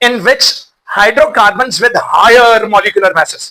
in which hydrocarbons with higher molecular masses،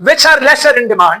which are lesser in demand،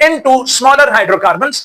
into smaller hydrocarbons،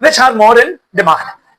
which are more in demand۔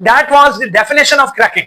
That was the definition of cracking۔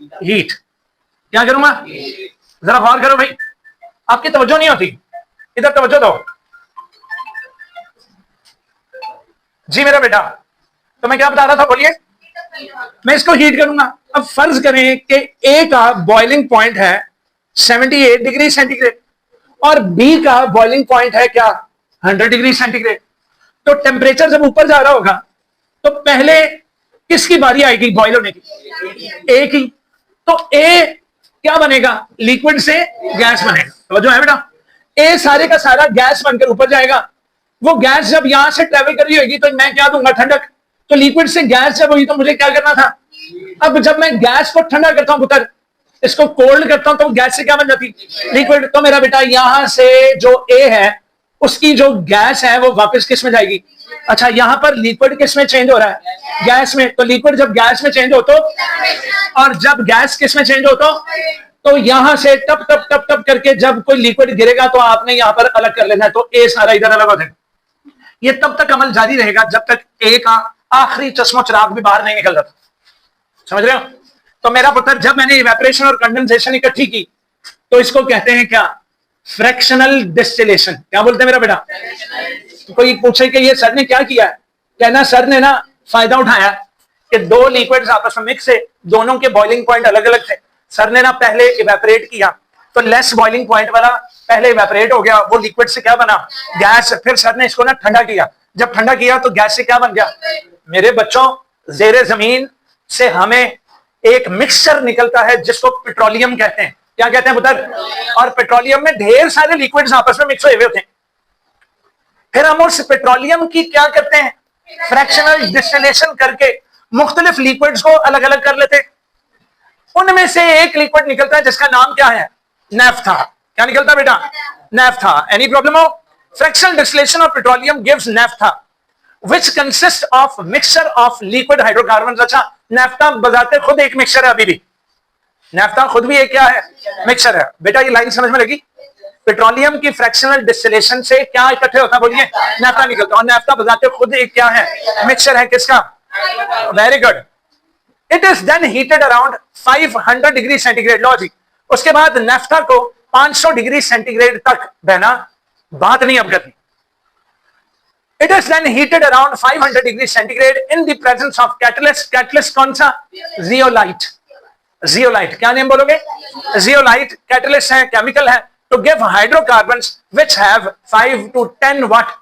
Heat. क्या करूंगा? जरा गौर करो भाई, आपकी तवज्जो नहीं होती, इधर तवज्जो दो। जी मेरा बेटा, तो मैं क्या बता रहा था, बोलिए। मैं इसको हीट करूंगा। अब फर्ज करें कि ए का बॉइलिंग पॉइंट है 78 डिग्री सेंटीग्रेड और बी का बॉइलिंग पॉइंट है क्या, 100 डिग्री सेंटीग्रेड। तो टेम्परेचर जब ऊपर जा रहा होगा तो पहले किसकी बारी आएगी बॉयल होने की? ए की। तो ए क्या बनेगा? लिक्विड से गैस बनेगा। तो जो है बेटा, ए सारे का सारा गैस बनकर ऊपर जाएगा। वो गैस जब यहां से ट्रेवल कर रही होगी तो मैं क्या दूंगा? ठंडक। तो लिक्विड से गैस जब हुई तो मुझे क्या करना था? अब जब मैं गैस को ठंडा करता हूं पुत्र, इसको कोल्ड करता हूं, तो गैस से क्या बन जाती? लिक्विड। तो मेरा बेटा यहां से जो ए है उसकी जो गैस है वो वापस किस में जाएगी? अच्छा, यहां पर लिक्विड किस में चेंज हो रहा है? गैस में। तो लिक्विड जब गैस में चेंज हो तो, और जब गैस किस में चेंज हो तो यहां से टप टप टप टप करके जब कोई लिक्विड गिरेगा तो आपने यहां पर अलग कर लेना है। तो ए सारा इधर अलग हो जाएगा। ये तब तक अमल जारी रहेगा जब तक ए का आखिरी चश्मो चिराग भी बाहर नहीं निकल जाता। समझ रहे हो? तो मेरा पुत्र, जब मैंने इवेपोरेशन और कंडेंसेशन इकट्ठी की तो इसको कहते हैं क्या? Fractional distillation. क्या बोलते हैं मेरा बेटा? तो कोई पूछे कि ये सर ने क्या किया है, कहना सर ने ना फायदा उठाया कि दो लिक्विड्स आपस में मिक्स है, दोनों के बॉइलिंग पॉइंट अलग अलग थे। सर ने ना पहले इवेपोरेट किया तो लेस बॉइलिंग पॉइंट वाला पहले इवेपोरेट हो गया, वो लिक्विड से क्या बना? गैस। फिर सर ने इसको ना ठंडा किया, जब ठंडा किया तो गैस से क्या बन गया? मेरे बच्चों, जेरे जमीन से हमें एक मिक्सचर निकलता है जिसको पेट्रोलियम कहते हैं। क्या कहते हैं पुत्र? और पेट्रोलियम में ढेर सारे लिक्विड्स आपस में मिक्स हुए होते हैं। फिर हम उस पेट्रोलियम की क्या करते हैं? फ्रैक्शनल डिस्टिलेशन करके मुख्तलिफ लिक्विड्स को अलग अलग कर लेते हैं। उनमें से एक लिक्विड निकलता है जिसका नाम क्या है? नैफ्था। क्या निकलता है बेटा? नैफ्था। एनी प्रॉब्लम हो? Fractional distillation of petroleum gives naphtha which consists of mixture of liquid hydrocarbons। अच्छा, नैफ्था बजाते खुद एक मिक्सचर है। अभी भी नैफ्था खुद भी एक क्या है? मिक्सचर है। बेटा ये लाइन समझ में लगी? पेट्रोलियम की फ्रैक्शनल डिस्टिलेशन से क्या इकट्ठे होता है? बोलिए। नैफ्था निकलता है। और नैफ्था बजाते खुद एक क्या है? मिक्सचर है। किसका? Very good. It is then heated around 500 degree centigrade. लो जी, उसके बाद नैफ्था को 500 डिग्री सेंटीग्रेड तक बहना, बात नहीं अब करनी। It is then heated around 500 degree centigrade in the presence of catalyst। catalyst कौन सा? zeolite। zeolite क्या नेम बोलोगे? zeolite catalyst है, केमिकल है, to give hydrocarbons which have 5 to 10 watt।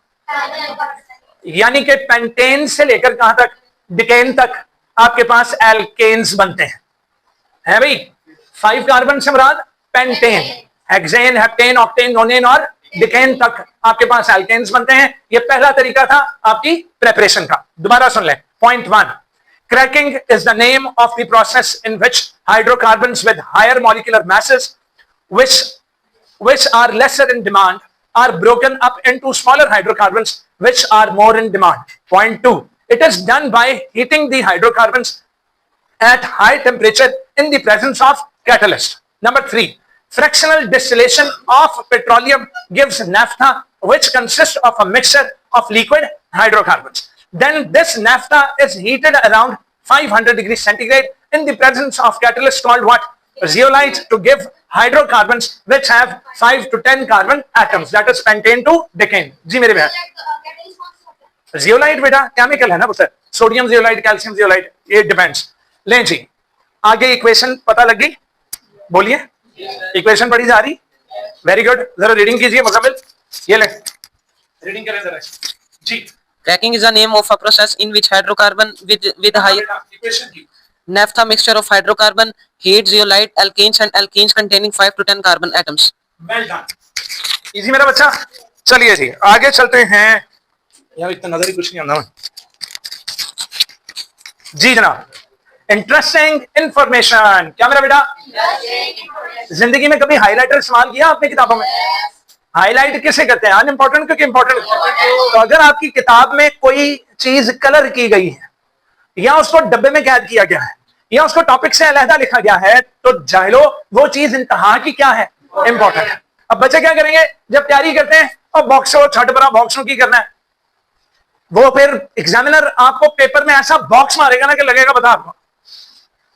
यानी कि पेंटेन से लेकर कहां तक? डिकेन तक आपके पास एल्केन्स बनते हैं। है भाई? 5 कार्बन से मुराद pentane, hexane, heptane, octane, nonane और डिकेन तक आपके पास एल्केन्स बनते हैं। ये पहला तरीका था आपकी प्रेपरेशन का। दोबारा सुन लें। Point 1, cracking is the name of the process in which hydrocarbons with higher molecular masses which are lesser in demand are broken up into smaller hydrocarbons which are more in demand। Point 2, it is done by heating the hydrocarbons at high temperature in the presence of catalyst। Number 3, fractional distillation of petroleum gives naphtha which consists of a mixture of liquid hydrocarbons। Then this naphtha is heated around 500 degrees centigrade in the presence of catalyst called what? Zeolite, to give hydrocarbons which have 5 to 10 carbon atoms, that is pentane to decane। जी मेरे भैया, zeolite बेटा chemical है ना पुत्र, sodium zeolite, calcium zeolite, ये depends. लें जी, आगे equation पता लग गई? बोलिए। इक्वेशन पढ़ी जा रही? Very good. जरा रीडिंग कीजिए मुकम्मल। ये ले, रीडिंग करें जरा जी। Cracking is the name of a process in which hydrocarbon with high equation की naphtha mixture of hydrocarbon, heat, zeolite, alkanes and alkenes containing 5 to 10 carbon atoms। Well done, easy मेरा बच्चा। चलिए जी आगे चलते हैं। यार इतना नजर ही कुछ नहीं आना जी जनाब। Interesting information. क्या मेरा बेटा? जिंदगी में कभी हाईलाइटर इस्तेमाल किया आपने किताबों में? हाईलाइट किसे करते हैं? अनइंपॉर्टेंट क्योंकि इंपॉर्टेंट। तो अगर आपकी किताब में कोई चीज कलर की गई है या उसको डब्बे में कैद किया गया है या उसको टॉपिक से अलहदा लिखा गया है तो जाहिलो वो चीज इंतहा की क्या है? इंपॉर्टेंट है। अब बच्चे क्या करेंगे जब तैयारी करते हैं? और बॉक्स छठ बड़ा बॉक्सों की करना है, वो फिर एग्जामिनर आपको पेपर में ऐसा बॉक्स मारेगा ना कि लगेगा बता आपको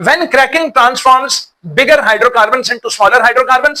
When cracking transforms bigger hydrocarbons into smaller hydrocarbons,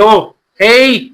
2.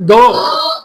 2.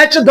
H2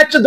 H2,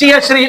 CH3